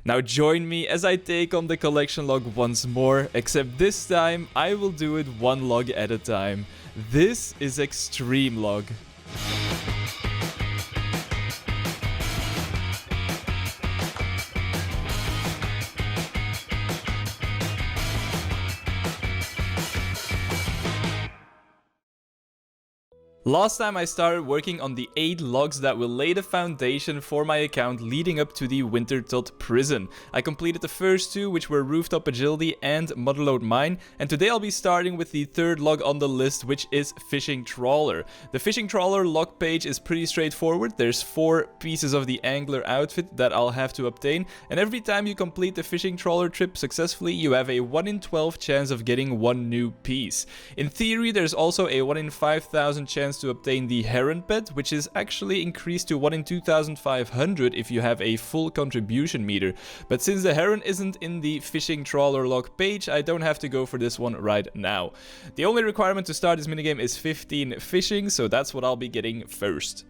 Now join me as I take on the collection log once more, except this time I will do it one log at a time. This is Xtreme Log. Last time I started working on the 8 logs that will lay the foundation for my account leading up to the Wintertot prison. I completed the first 2, which were Rooftop Agility and Motherlode Mine, and today I'll be starting with the 3rd log on the list, which is Fishing Trawler. The Fishing Trawler log page is pretty straightforward. There's 4 pieces of the angler outfit that I'll have to obtain, and every time you complete the Fishing Trawler trip successfully, you have a 1 in 12 chance of getting 1 new piece. In theory, there's also a 1 in 5,000 chance to obtain the Heron Pet, which is actually increased to 1 in 2,500 if you have a full contribution meter. But since the Heron isn't in the Fishing Trawler log page, I don't have to go for this one right now. The only requirement to start this minigame is 15 fishing, so that's what I'll be getting first.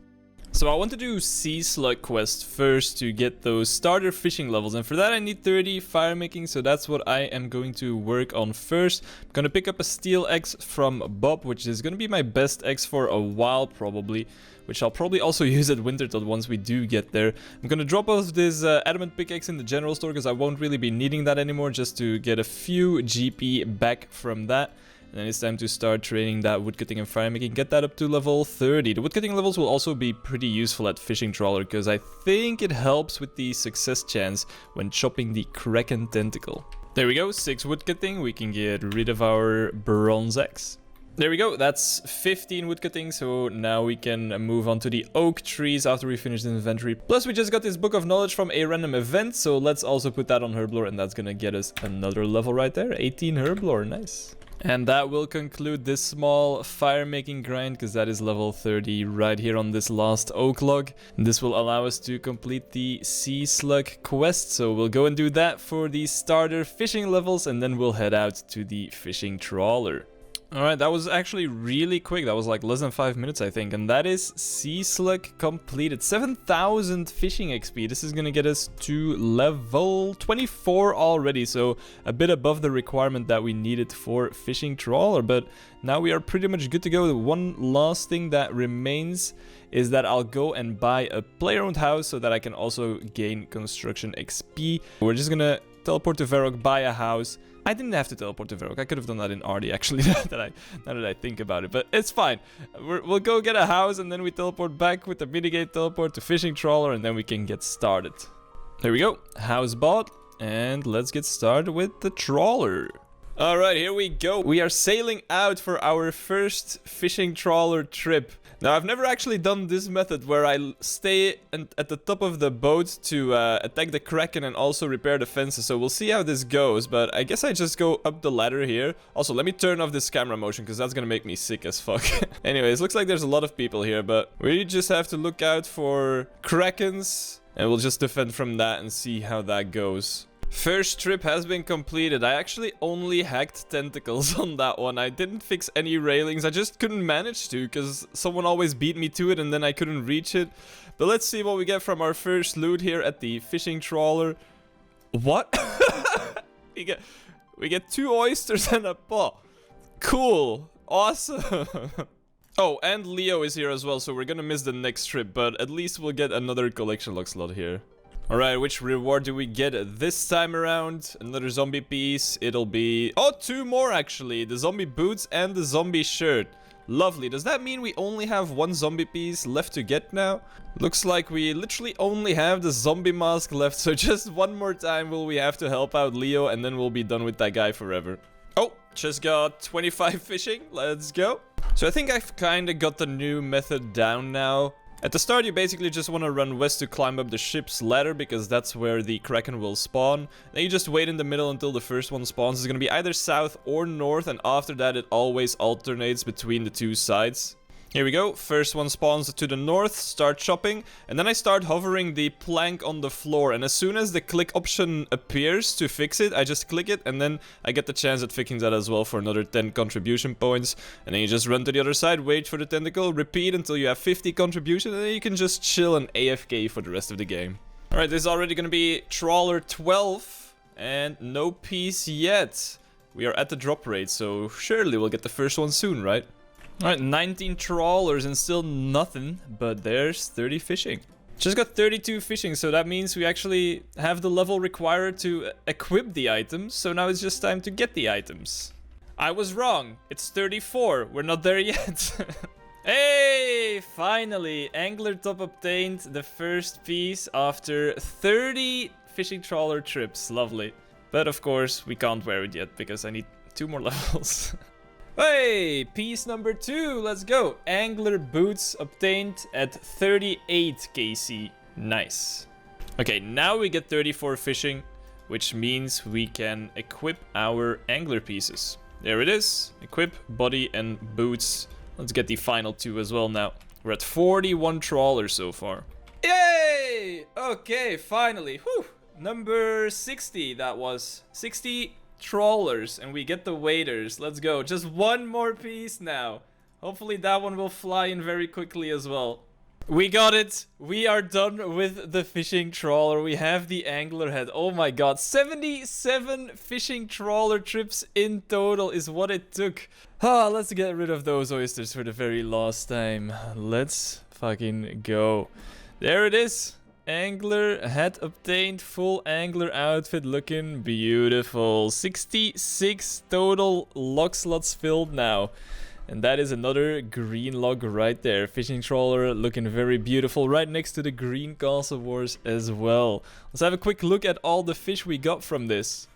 So I want to do Sea Slug quest first to get those starter fishing levels, and for that I need 30 fire making, so that's what I am going to work on first. I'm gonna pick up a steel axe from Bob, which is gonna be my best axe for a while probably, which I'll probably also use at Wintertot once we do get there. I'm gonna drop off this adamant pickaxe in the general store because I won't really be needing that anymore, just to get a few GP back from that. And then it's time to start training that woodcutting and fire making, get that up to level 30. The woodcutting levels will also be pretty useful at Fishing Trawler, because I think it helps with the success chance when chopping the Kraken tentacle. There we go, 6 woodcutting, we can get rid of our bronze axe. There we go, that's 15 woodcutting, so now we can move on to the oak trees after we finish the inventory. Plus we just got this book of knowledge from a random event, so let's also put that on herblore, and that's gonna get us another level right there, 18 herblore, nice. And that will conclude this small fire making grind, because that is level 30 right here on this last oak log. And this will allow us to complete the Sea Slug quest, so we'll go and do that for the starter fishing levels, and then we'll head out to the Fishing Trawler. Alright, that was actually really quick. That was like less than 5 minutes, I think. And that is Sea Slug completed. 7,000 fishing XP. This is gonna get us to level 24 already. So a bit above the requirement that we needed for Fishing Trawler. But now we are pretty much good to go. The one last thing that remains is that I'll go and buy a player-owned house so that I can also gain construction XP. We're just gonna teleport to Varrock, buy a house. I didn't have to teleport to Varrock. I could have done that in Ardy, actually, now that I think about it. But it's fine. We'll go get a house, and then we teleport back with the minigate teleport to Fishing Trawler, and then we can get started. There we go. House bought. And let's get started with the trawler. Alright, here we go. We are sailing out for our first Fishing Trawler trip. Now, I've never actually done this method where I stay at the top of the boat to attack the Kraken and also repair the fences, so we'll see how this goes, but I guess I just go up the ladder here. Also, let me turn off this camera motion, because that's gonna make me sick as fuck. Anyways, looks like there's a lot of people here, but we just have to look out for Krakens, and we'll just defend from that and see how that goes. First trip has been completed. I actually only hacked tentacles on that one. I didn't fix any railings. I just couldn't manage to, because someone always beat me to it and then I couldn't reach it. But let's see what we get from our first loot here at the Fishing Trawler. What? we get 2 oysters and a paw. Cool. Awesome. Oh, and Leo is here as well, so we're gonna miss the next trip, but at least we'll get another collection log slot here. Alright, which reward do we get this time around? Another zombie piece. It'll be... oh, 2 more actually. The zombie boots and the zombie shirt. Lovely. Does that mean we only have 1 zombie piece left to get now? Looks like we literally only have the zombie mask left. So just one more time will we have to help out Leo, and then we'll be done with that guy forever. Oh, just got 25 fishing. Let's go. So I think I've kind of got the new method down now. At the start, you basically just want to run west to climb up the ship's ladder, because that's where the Kraken will spawn. Then you just wait in the middle until the first one spawns. It's going to be either south or north, and after that it always alternates between the 2 sides. Here we go, first one spawns to the north, start chopping, and then I start hovering the plank on the floor, and as soon as the click option appears to fix it, I just click it, and then I get the chance at fixing that as well for another 10 contribution points. And then you just run to the other side, wait for the tentacle, repeat until you have 50 contribution, and then you can just chill and AFK for the rest of the game. Alright, this is already gonna be trawler 12, and no piece yet. We are at the drop rate, so surely we'll get the first one soon, right? Alright, 19 trawlers and still nothing, but there's 30 fishing. Just got 32 fishing, so that means we actually have the level required to equip the items, so now it's just time to get the items. I was wrong, it's 34, we're not there yet. Hey, finally, angler top obtained the first piece after 30 fishing trawler trips, lovely. But of course, we can't wear it yet because I need 2 more levels. Hey, piece number 2, let's go. Angler boots obtained at 38 KC, nice. Okay, now we get 34 fishing, which means we can equip our angler pieces. There it is, equip, body and boots. Let's get the final 2 as well now. We're at 41 trawlers so far. Yay! Okay, finally. Whew. Number 60, that was. 60 trawlers, and we get the waders. Let's go. Just one more piece now. Hopefully that one will fly in very quickly as well. We got it. We are done with the fishing trawler. We have the angler head. Oh my god. 77 fishing trawler trips in total is what it took. Let's get rid of those oysters for the very last time. Let's fucking go. There it is. Angler head obtained. Full angler outfit looking beautiful. 66 total log slots filled now. And that is another green log right there. Fishing trawler looking very beautiful right next to the green castle wars as well. Let's have a quick look at all the fish we got from this.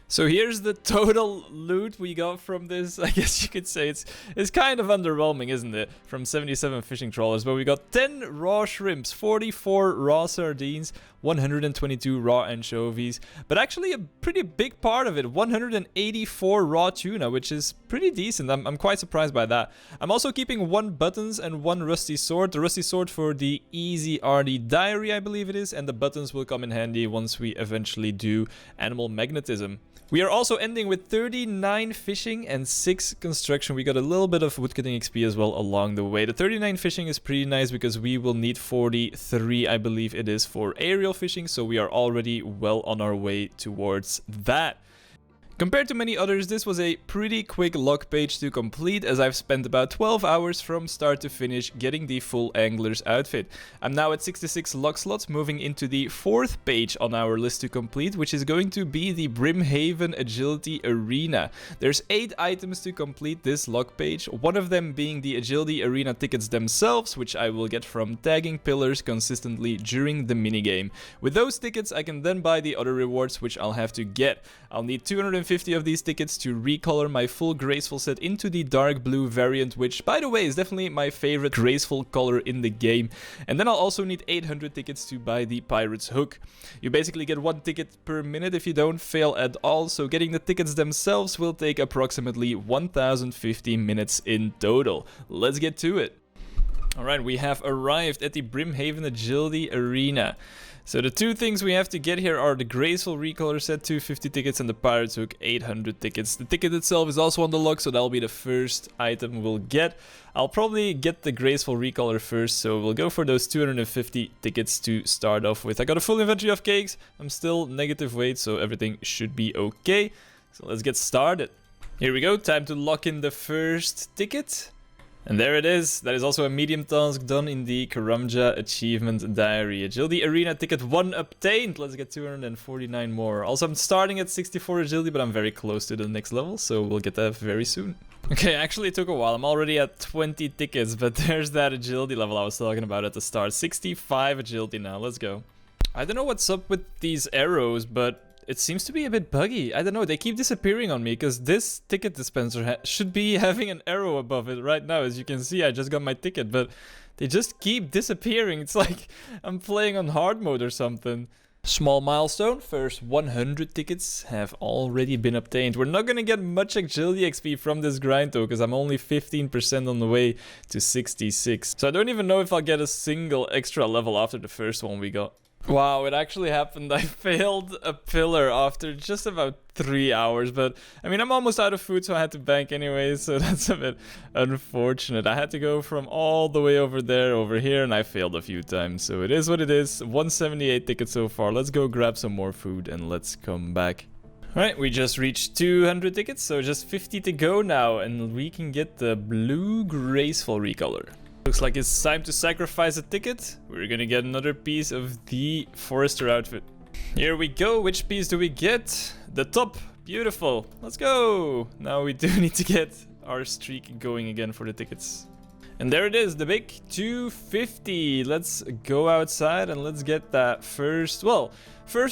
So here's the total loot we got from this. I guess you could say it's kind of underwhelming, isn't it? From 77 fishing trawlers, but we got 10 raw shrimps, 44 raw sardines, 122 raw anchovies, but actually a pretty big part of it, 184 raw tuna, which is pretty decent. I'm quite surprised by that. I'm also keeping 1 buttons and 1 rusty sword. The rusty sword for the easy RD diary, I believe it is, and the buttons will come in handy once we eventually do animal magnetism. We are also ending with 39 fishing and 6 construction. We got a little bit of woodcutting XP as well along the way. The 39 fishing is pretty nice because we will need 43, I believe it is, for aerial fishing. So we are already well on our way towards that. Compared to many others, this was a pretty quick log page to complete, as I've spent about 12 hours from start to finish getting the full angler's outfit. I'm now at 66 log slots, moving into the 4th page on our list to complete, which is going to be the Brimhaven Agility Arena. There's 8 items to complete this log page, one of them being the Agility Arena tickets themselves, which I will get from tagging pillars consistently during the minigame. With those tickets, I can then buy the other rewards, which I'll have to get. I'll need 250 of these tickets to recolor my full graceful set into the dark blue variant, which, by the way, is definitely my favorite graceful color in the game. And then I'll also need 800 tickets to buy the pirate's hook. You basically get 1 ticket per minute if you don't fail at all, so getting the tickets themselves will take approximately 1050 minutes in total. Let's get to it. Alright, we have arrived at the Brimhaven Agility Arena. So the 2 things we have to get here are the graceful recolor set, 250 tickets, and the pirate's hook, 800 tickets. The ticket itself is also on the log, so that'll be the first item we'll get. I'll probably get the graceful recolor first, so we'll go for those 250 tickets to start off with. I got a full inventory of cakes. I'm still negative weight, so everything should be okay. So let's get started. Here we go, time to lock in the first ticket. And there it is. That is also a medium task done in the Karamja Achievement Diary. Agility Arena ticket 1 obtained. Let's get 249 more. Also, I'm starting at 64 agility, but I'm very close to the next level, so we'll get that very soon. Okay, actually it took a while. I'm already at 20 tickets, but there's that agility level I was talking about at the start. 65 agility now. Let's go. I don't know what's up with these arrows, but it seems to be a bit buggy. I don't know, they keep disappearing on me because this ticket dispenser should be having an arrow above it right now. As you can see, I just got my ticket, but they just keep disappearing. It's like I'm playing on hard mode or something. Small milestone, first 100 tickets have already been obtained. We're not gonna get much agility XP from this grind though, because I'm only 15% on the way to 66. So I don't even know if I'll get a single extra level after the first one we got. Wow, it actually happened. I failed a pillar after just about 3 hours, but I mean, I'm almost out of food, so I had to bank anyways, so that's a bit unfortunate. I had to go from all the way over there, over here, and I failed a few times, so it is what it is. 178 tickets so far. Let's go grab some more food and let's come back. Alright, we just reached 200 tickets, so just 50 to go now, and we can get the blue graceful recolor. Looks like it's time to sacrifice a ticket. We're gonna get another piece of the forester outfit. Here we go. Which piece do we get? The top. Beautiful. Let's go. Now we do need to get our streak going again for the tickets. And there it is, the big 250. Let's go outside and let's get that first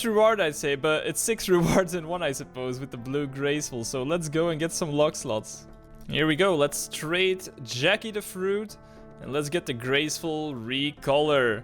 reward, I'd say, but it's 6 rewards in one, I suppose, with the blue graceful. So let's go and get some log slots. Here we go. Let's trade Jackie the fruit. And let's get the graceful recolor.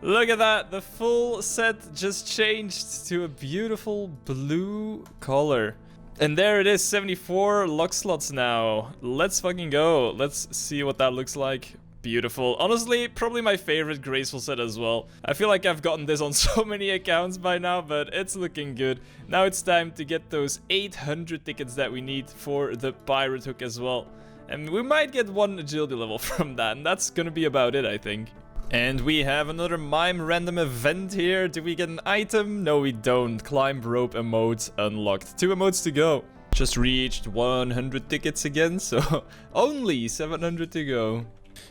Look at that, the full set just changed to a beautiful blue color. And there it is, 74 log slots now. Let's fucking go. Let's see what that looks like. Beautiful. Honestly, probably my favorite graceful set as well. I feel like I've gotten this on so many accounts by now, but it's looking good. Now it's time to get those 800 tickets that we need for the pirate hook as well. And we might get 1 agility level from that, and that's gonna be about it, I think. And we have another mime random event here. Do we get an item? No, we don't. Climb rope emote unlocked. 2 emotes to go. Just reached 100 tickets again, so only 700 to go.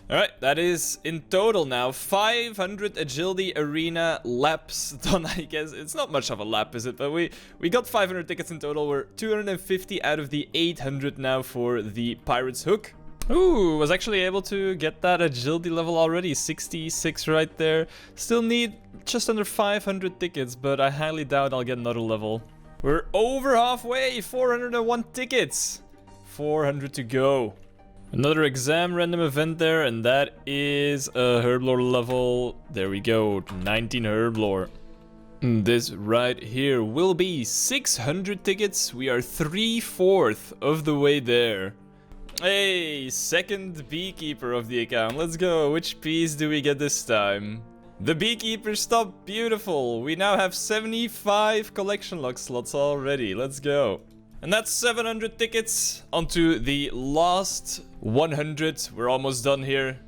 Alright, that is in total now 500 agility arena laps done, I guess. It's not much of a lap, is it? But we got 500 tickets in total. We're 250 out of the 800 now for the pirate's hook. Ooh, was actually able to get that agility level already. 66 right there. Still need just under 500 tickets, but I highly doubt I'll get another level. We're over halfway, 401 tickets. 400 to go. Another exam random event there, and that is a herblore level. There we go, 19 herblore. This right here will be 600 tickets. We are 3/4 of the way there. Hey, second beekeeper of the account. Let's go. Which piece do we get this time? The beekeeper stop. Beautiful. We now have 75 collection log slots already. Let's go. And that's 700 tickets. Onto the last 100. We're almost done here.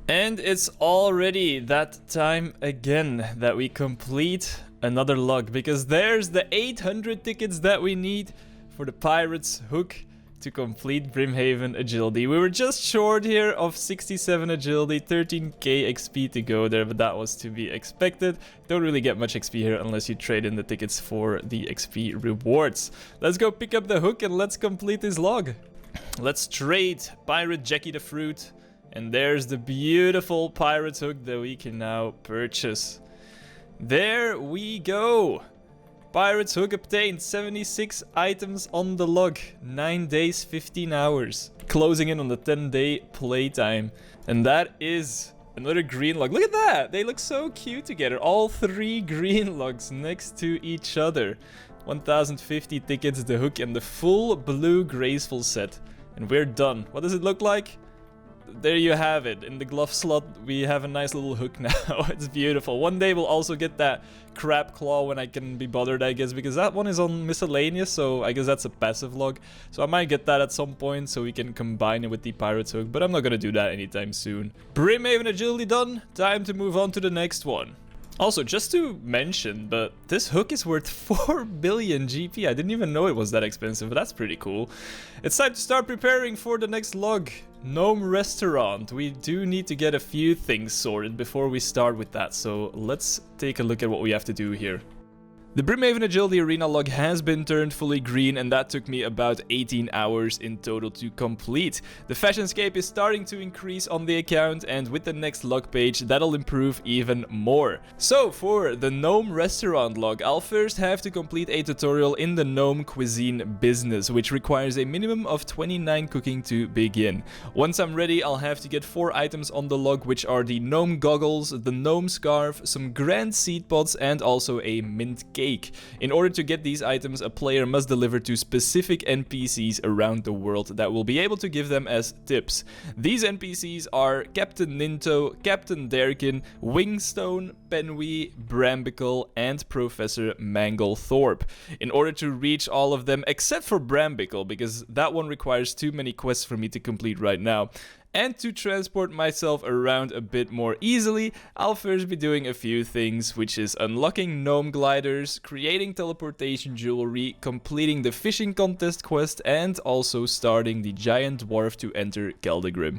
And it's already that time again that we complete another log. Because there's the 800 tickets that we need for the pirate's hook to complete Brimhaven agility. We were just short here of 67 agility, 13k XP to go there, but that was to be expected. Don't really get much XP here unless you trade in the tickets for the XP rewards. Let's go pick up the hook and let's complete this log. Let's trade Pirate Jackie the fruit. And there's the beautiful pirate's hook that we can now purchase. There we go. Pirate's hook obtained, 76 items on the log, 9 days, 15 hours. Closing in on the 10-day playtime. And that is another green log. Look at that! They look so cute together. All 3 green logs next to each other. 1050 tickets, the hook, and the full blue graceful set. And we're done. What does it look like? There you have it. In the glove slot, we have a nice little hook now. It's beautiful. One day we'll also get that crab claw when I can be bothered, I guess, because that one is on miscellaneous, so I guess that's a passive log. So I might get that at some point so we can combine it with the pirate's hook, but I'm not gonna do that anytime soon. Brimhaven agility done. Time to move on to the next one. Also, just to mention, but this hook is worth 4 billion GP. I didn't even know it was that expensive, but that's pretty cool. It's time to start preparing for the next log. Gnome restaurant. We do need to get a few things sorted before we start with that, so let's take a look at what we have to do here. The Brimhaven Agility Arena log has been turned fully green, and that took me about 18 hours in total to complete. The fashionscape is starting to increase on the account, and with the next log page, that'll improve even more. So, for the Gnome restaurant log, I'll first have to complete a tutorial in the Gnome cuisine business, which requires a minimum of 29 cooking to begin. Once I'm ready, I'll have to get 4 items on the log, which are the Gnome goggles, the Gnome scarf, some grand seed pods, and also a mint cake. cake. In order to get these items, a player must deliver to specific NPCs around the world that will be able to give them as tips. These NPCs are Captain Ninto, Captain Derkin, Wingstone, Penwee, Brambicle, and Professor Manglethorpe. In order to reach all of them, except for Brambicle, because that one requires too many quests for me to complete right now, and to transport myself around a bit more easily, I'll first be doing a few things, which is unlocking gnome gliders, creating teleportation jewelry, completing the fishing contest quest, and also starting the giant dwarf to enter Keldegrim.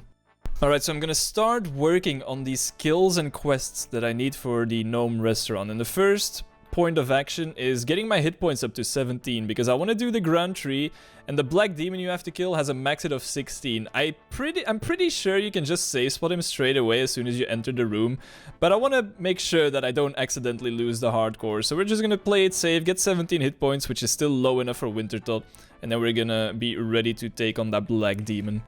Alright, so I'm gonna start working on these skills and quests that I need for the gnome restaurant, and the first point of action is getting my hit points up to 17, because I want to do the Grand Tree, and the black demon you have to kill has a max hit of 16. I'm pretty sure you can just save spot him straight away as soon as you enter the room, but I want to make sure that I don't accidentally lose the hardcore, so we're just gonna play it safe, get 17 hit points, which is still low enough for Wintertot, and then we're gonna be ready to take on that black demon.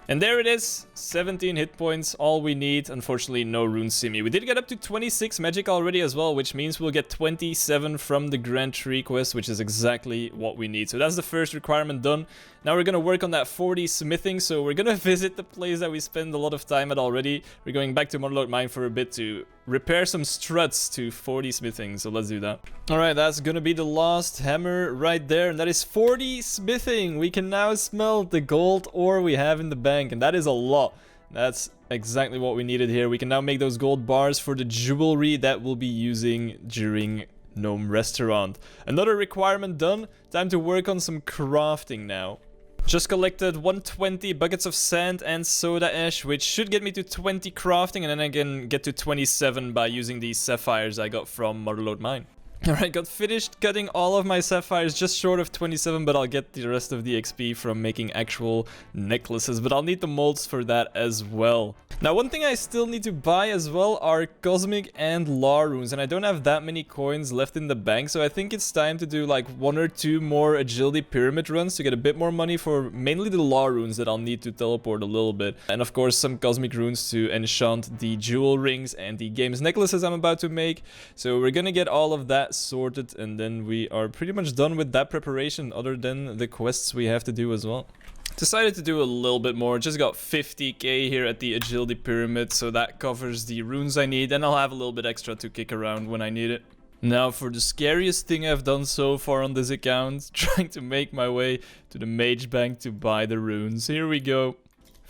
And there it is, 17 hit points, all we need. Unfortunately, no rune simi. We did get up to 26 magic already as well, which means we'll get 27 from the Grand Tree quest, which is exactly what we need. So that's the first requirement done. Now we're gonna work on that 40 smithing, so we're gonna visit the place that we spend a lot of time at already. We're going back to Motherlode Mine for a bit to repair some struts to 40 smithing, so let's do that. Alright, that's gonna be the last hammer right there, and that is 40 smithing. We can now smelt the gold ore we have in the bank, and that is a lot. That's exactly what we needed here. We can now make those gold bars for the jewelry that we'll be using during Gnome Restaurant. Another requirement done. Time to work on some crafting now. Just collected 120 buckets of sand and soda ash, which should get me to 20 crafting, and then I can get to 27 by using these sapphires I got from Motherlode Mine. Alright, got finished cutting all of my sapphires, just short of 27, but I'll get the rest of the XP from making actual necklaces, but I'll need the molds for that as well. Now, one thing I still need to buy as well are cosmic and law runes, and I don't have that many coins left in the bank, so I think it's time to do like 1 or 2 more agility pyramid runs to get a bit more money for mainly the law runes that I'll need to teleport a little bit. And of course, some cosmic runes to enchant the jewel rings and the games necklaces I'm about to make. So we're gonna get all of that sorted, and then we are pretty much done with that preparation, other than the quests we have to do as well. Decided to do a little bit more, just got 50k here at the agility pyramid, so that covers the runes I need, and I'll have a little bit extra to kick around when I need it. Now for the scariest thing I've done so far on this account, trying to make my way to the mage bank to buy the runes. Here we go.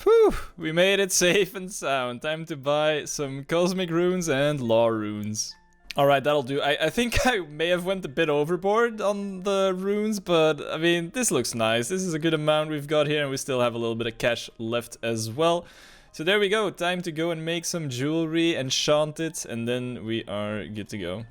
Whew, we made it safe and sound. Time to buy some cosmic runes and law runes. Alright, that'll do. I think I may have went a bit overboard on the runes, but I mean, this looks nice. This is a good amount we've got here, and we still have a little bit of cash left as well. So there we go. Time to go and make some jewelry, enchant it, and then we are good to go.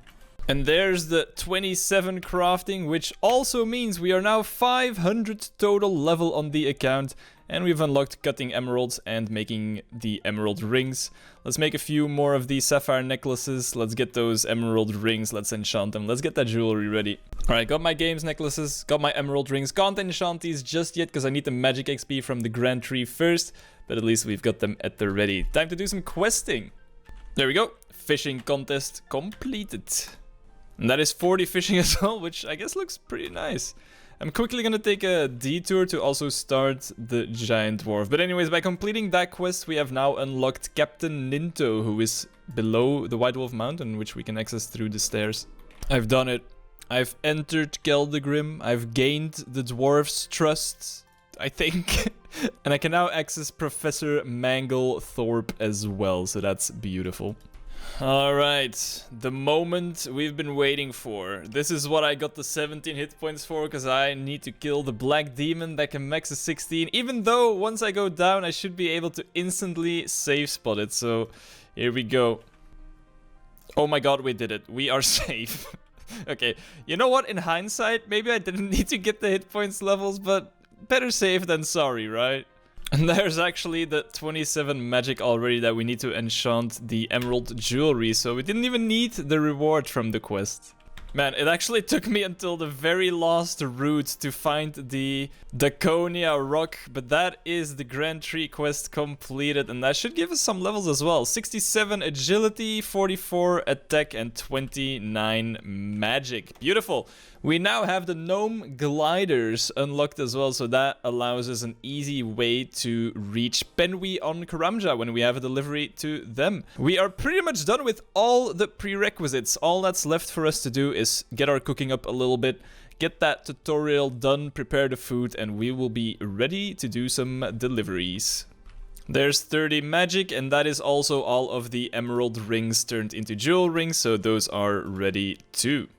And there's the 27 crafting, which also means we are now 500 total level on the account. And we've unlocked cutting emeralds and making the emerald rings. Let's make a few more of these sapphire necklaces. Let's get those emerald rings. Let's enchant them. Let's get that jewelry ready. Alright, got my games necklaces. Got my emerald rings. Can't enchant these just yet because I need the magic XP from the Grand Tree first. But at least we've got them at the ready. Time to do some questing. There we go. Fishing contest completed. And that is 40 fishing as well, which I guess looks pretty nice. I'm quickly gonna take a detour to also start the giant dwarf. But anyways, by completing that quest, we have now unlocked Captain Ninto, who is below the White Wolf Mountain, which we can access through the stairs. I've done it. I've entered Keldegrim. I've gained the dwarf's trust, I think. And I can now access Professor Manglethorpe as well, so that's beautiful. Alright, the moment we've been waiting for. This is what I got the 17 hit points for, because I need to kill the black demon that can max a 16. Even though once I go down, I should be able to instantly save spot it. So here we go. Oh my god, we did it. We are safe. Okay, you know what? In hindsight, maybe I didn't need to get the hit points levels, but better safe than sorry, right? And there's actually the 27 magic already that we need to enchant the emerald jewelry, so we didn't even need the reward from the quest. Man, it actually took me until the very last route to find the Daconia rock, but that is the Grand Tree quest completed, and that should give us some levels as well. 67 agility, 44 attack, and 29 magic. Beautiful. We now have the Gnome gliders unlocked as well, so that allows us an easy way to reach Penwy on Karamja when we have a delivery to them. We are pretty much done with all the prerequisites. All that's left for us to do is get our cooking up a little bit, get that tutorial done, prepare the food, and we will be ready to do some deliveries. There's 30 magic, and that is also all of the emerald rings turned into jewel rings, so those are ready too.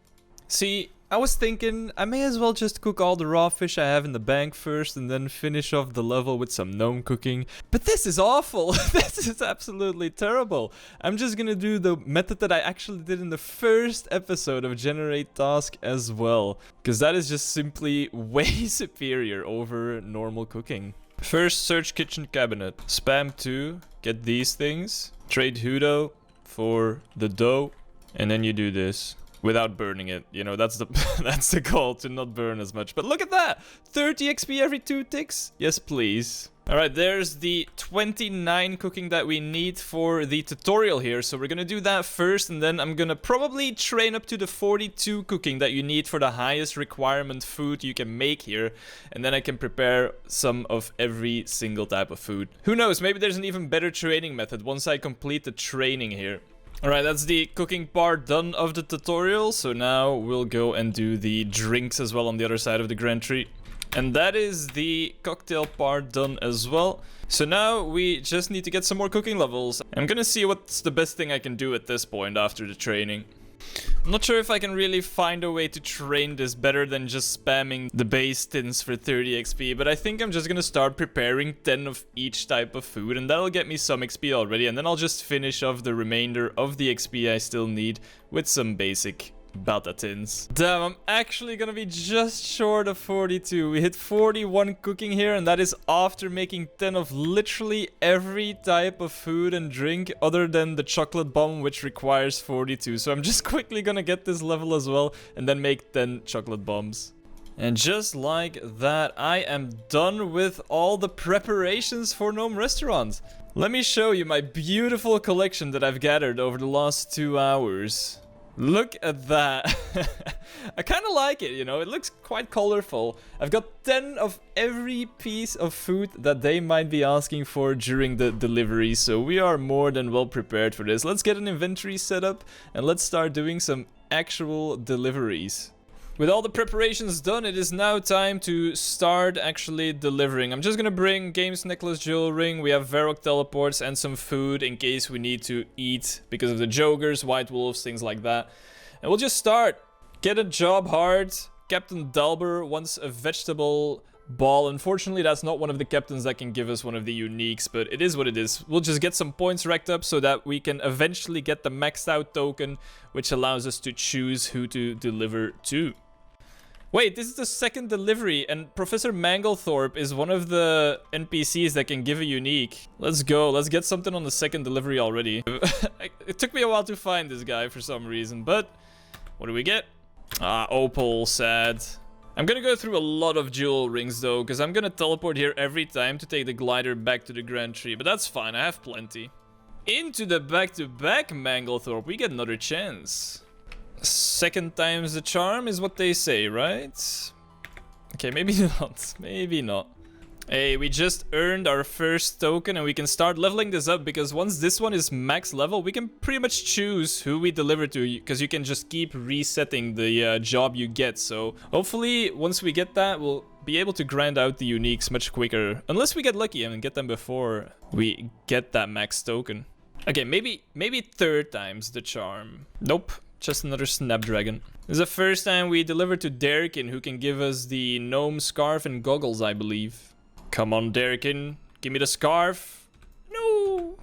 See, I was thinking I may as well just cook all the raw fish I have in the bank first and then finish off the level with some gnome cooking. But this is awful. This is absolutely terrible. I'm just gonna do the method that I actually did in the first episode of Generate Task as well, because that is just simply way superior over normal cooking. First, search kitchen cabinet. Spam 2, get these things. Trade Hudo for the dough, and then you do this. Without burning it, you know, that's the that's the goal, to not burn as much. But look at that! 30 XP every 2 ticks? Yes, please. Alright, there's the 29 cooking that we need for the tutorial here. So we're gonna do that first, and then I'm gonna probably train up to the 42 cooking that you need for the highest requirement food you can make here. And then I can prepare some of every single type of food. Who knows, maybe there's an even better training method once I complete the training here. Alright, that's the cooking part done of the tutorial, so now we'll go and do the drinks as well on the other side of the Grand Tree. And that is the cocktail part done as well. So now we just need to get some more cooking levels. I'm gonna see what's the best thing I can do at this point after the training. I'm not sure if I can really find a way to train this better than just spamming the base tins for 30 XP, but I think I'm just gonna start preparing 10 of each type of food, and that'll get me some XP already, and then I'll just finish off the remainder of the XP I still need with some basic Bata tins. Damn, I'm actually gonna be just short of 42. We hit 41 cooking here, and that is after making 10 of literally every type of food and drink other than the chocolate bomb, which requires 42. So I'm just quickly gonna get this level as well and then make 10 chocolate bombs. And just like that, I am done with all the preparations for Gnome Restaurant. Let me show you my beautiful collection that I've gathered over the last 2 hours. Look at that. I kind of like it, you know, it looks quite colorful. I've got 10 of every piece of food that they might be asking for during the delivery, so we are more than well prepared for this. Let's get an inventory set up and let's start doing some actual deliveries. With all the preparations done, it is now time to start actually delivering. I'm just gonna bring Games Necklace Jewel Ring, we have Varrock Teleports and some food in case we need to eat because of the Jogers, White Wolves, things like that. And we'll just start. Get a job hard. Captain Dalber wants a vegetable ball. Unfortunately, that's not one of the captains that can give us one of the uniques, but it is what it is. We'll just get some points racked up so that we can eventually get the maxed out token, which allows us to choose who to deliver to. Wait, this is the second delivery, and Professor Manglethorpe is one of the NPCs that can give a unique. Let's go, let's get something on the second delivery already. It took me a while to find this guy for some reason, but what do we get? Ah, Opal, sad. I'm gonna go through a lot of jewel rings though, because I'm gonna teleport here every time to take the glider back to the Grand Tree, but that's fine, I have plenty. Into the back-to-back Manglethorpe, we get another chance. Second time's the charm is what they say, right? Okay, maybe not. Maybe not. Hey, we just earned our first token and we can start leveling this up because once this one is max level, we can pretty much choose who we deliver to because you can just keep resetting the job you get. So hopefully once we get that, we'll be able to grind out the uniques much quicker. Unless we get lucky and get them before we get that max token. Okay, maybe third time's the charm. Nope. Just another Snapdragon. This is the first time we deliver to Derrikin, who can give us the gnome scarf and goggles, I believe. Come on, Derrikin. Give me the scarf. No!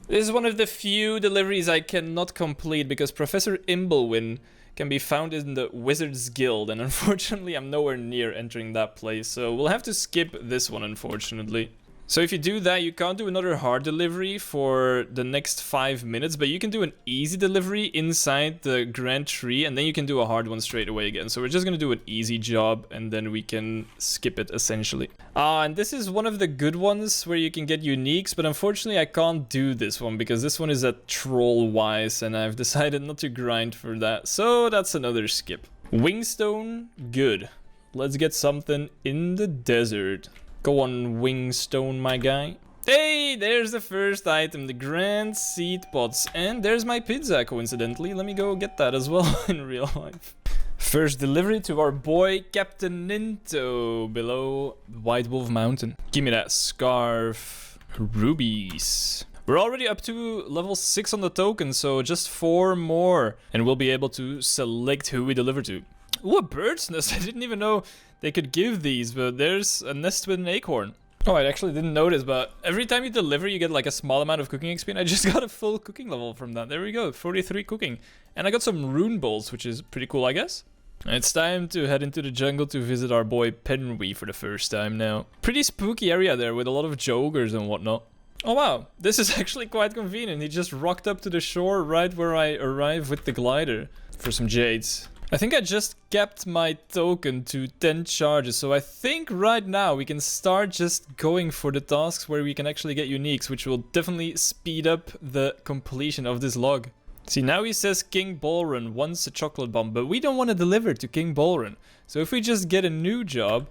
This is one of the few deliveries I cannot complete because Professor Imblewin can be found in the Wizards Guild, and unfortunately I'm nowhere near entering that place, so we'll have to skip this one, unfortunately. So if you do that, you can't do another hard delivery for the next 5 minutes, but you can do an easy delivery inside the grand tree, and then you can do a hard one straight away again. So we're just gonna do an easy job, and then we can skip it essentially. And this is one of the good ones where you can get uniques, but unfortunately I can't do this one because this one is a troll wise, and I've decided not to grind for that. So that's another skip. Wingstone, good. Let's get something in the desert. Go on, Wingstone, my guy. Hey, there's the first item, the grand seed pods. And there's my pizza, coincidentally. Let me go get that as well in real life. First delivery to our boy, Captain Ninto, below White Wolf Mountain. Give me that scarf. Rubies. We're already up to level 6 on the token, so just 4 more. And we'll be able to select who we deliver to. Ooh, a bird's nest. I didn't even know they could give these, but there's a nest with an acorn. Oh, I actually didn't notice, but every time you deliver, you get like a small amount of cooking XP, and I just got a full cooking level from that. There we go, 43 cooking. And I got some rune bowls, which is pretty cool, I guess. And it's time to head into the jungle to visit our boy Penwy for the first time now. Pretty spooky area there with a lot of jogers and whatnot. Oh wow, this is actually quite convenient. He just rocked up to the shore right where I arrive with the glider for some jades. I think I just kept my token to 10 charges, so I think right now we can start just going for the tasks where we can actually get uniques, which will definitely speed up the completion of this log. See, now he says King Bolrun wants a chocolate bomb, but we don't want to deliver to King Bolrun. So if we just get a new job,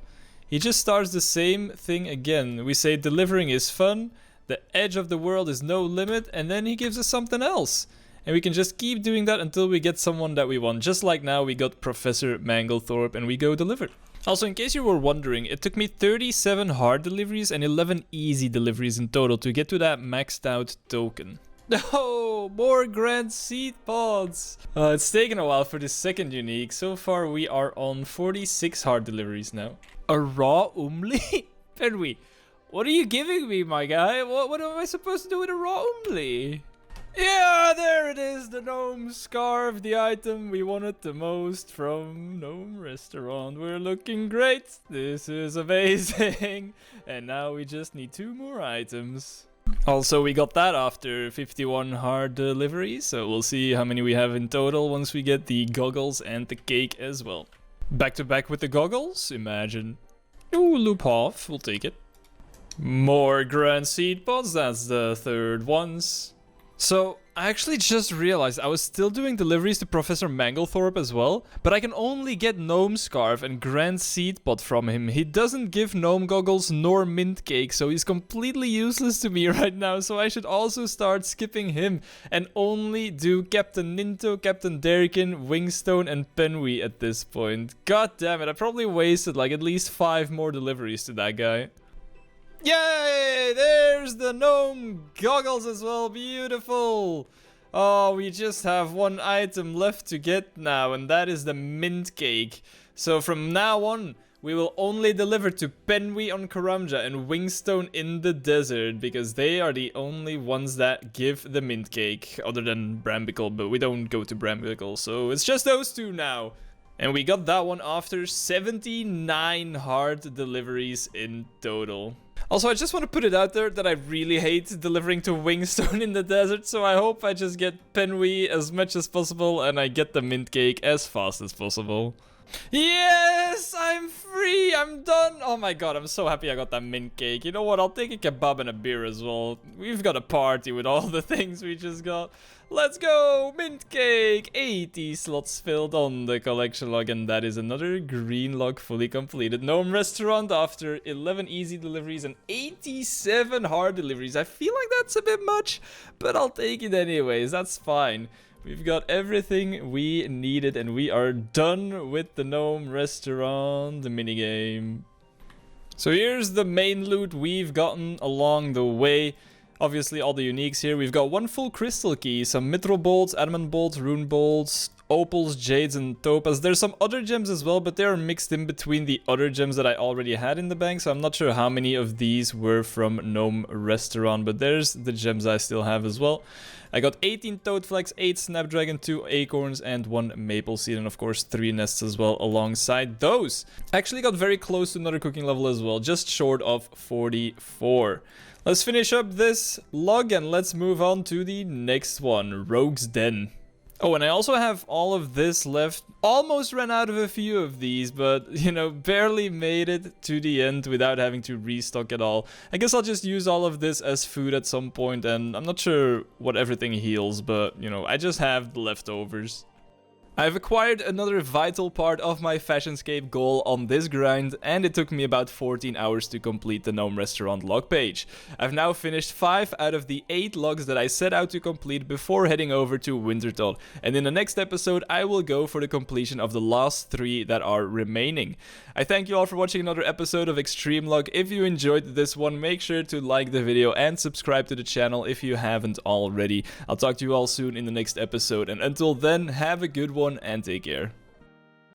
he just starts the same thing again. We say delivering is fun, the edge of the world is no limit, and then he gives us something else. And we can just keep doing that until we get someone that we want. Just like now, we got Professor Manglethorpe and we go deliver. Also, in case you were wondering, it took me 37 hard deliveries and 11 easy deliveries in total to get to that maxed out token. Oh, more grand seed pods! It's taken a while for the second unique. So far, we are on 46 hard deliveries now. A raw umli? Penwy, what are you giving me, my guy? What am I supposed to do with a raw umli? Yeah, there it is, the gnome scarf, the item we wanted the most from Gnome Restaurant. We're looking great, this is amazing. And now we just need 2 more items. Also, we got that after 51 hard deliveries, so we'll see how many we have in total once we get the goggles and the cake as well. Back to back with the goggles, imagine. Ooh, loop off, we'll take it. More grand seed pods, that's the third ones. So, I actually just realized I was still doing deliveries to Professor Manglethorpe as well, but I can only get Gnome Scarf and Grand Seed Pod from him. He doesn't give Gnome Goggles nor Mint Cake, so he's completely useless to me right now, so I should also start skipping him and only do Captain Ninto, Captain Derrikin, Wingstone, and Penwy at this point. God damn it, I probably wasted like at least 5 more deliveries to that guy. Yay! There's the gnome goggles as well. Beautiful. Oh, we just have 1 item left to get now, and that is the mint cake. So from now on, we will only deliver to Penwy on Karamja and Wingstone in the desert, because they are the only ones that give the mint cake, other than Brambicle, but we don't go to Brambicle, so it's just those 2 now. And we got that one after 79 hard deliveries in total. Also, I just want to put it out there that I really hate delivering to Wingstone in the desert, so I hope I just get Penwy as much as possible and I get the mint cake as fast as possible. Yes, I'm free, I'm done. Oh my god, I'm so happy I got that mint cake. You know what, I'll take a kebab and a beer as well. We've got a party with all the things we just got. Let's go, mint cake, 80 slots filled on the collection log, and that is another green log fully completed. Gnome Restaurant after 11 easy deliveries and 87 hard deliveries. I feel like that's a bit much, but I'll take it anyways, that's fine. We've got everything we needed and we are done with the Gnome Restaurant, the minigame. So here's the main loot we've gotten along the way. Obviously all the uniques here. We've got 1 full crystal key, some mithril bolts, adamant bolts, rune bolts, opals, jades, and topaz. There's some other gems as well, but they are mixed in between the other gems that I already had in the bank, so I'm not sure how many of these were from Gnome Restaurant, but there's the gems I still have as well. I got 18 toad flags, 8 snapdragon, 2 acorns, and 1 maple seed, and of course 3 nests as well alongside those. I actually got very close to another cooking level as well, just short of 44. Let's finish up this log and let's move on to the next one, Rogue's Den. Oh, and I also have all of this left. Almost ran out of a few of these, but, you know, barely made it to the end without having to restock at all. I guess I'll just use all of this as food at some point, and I'm not sure what everything heals, but, you know, I just have the leftovers. I've acquired another vital part of my Fashionscape goal on this grind, and it took me about 14 hours to complete the Gnome Restaurant log page. I've now finished 5 out of the 8 logs that I set out to complete before heading over to Wintertot, and in the next episode I will go for the completion of the last 3 that are remaining. I thank you all for watching another episode of Xtreme Log. If you enjoyed this one, make sure to like the video and subscribe to the channel if you haven't already. I'll talk to you all soon in the next episode, and until then, have a good one and take care.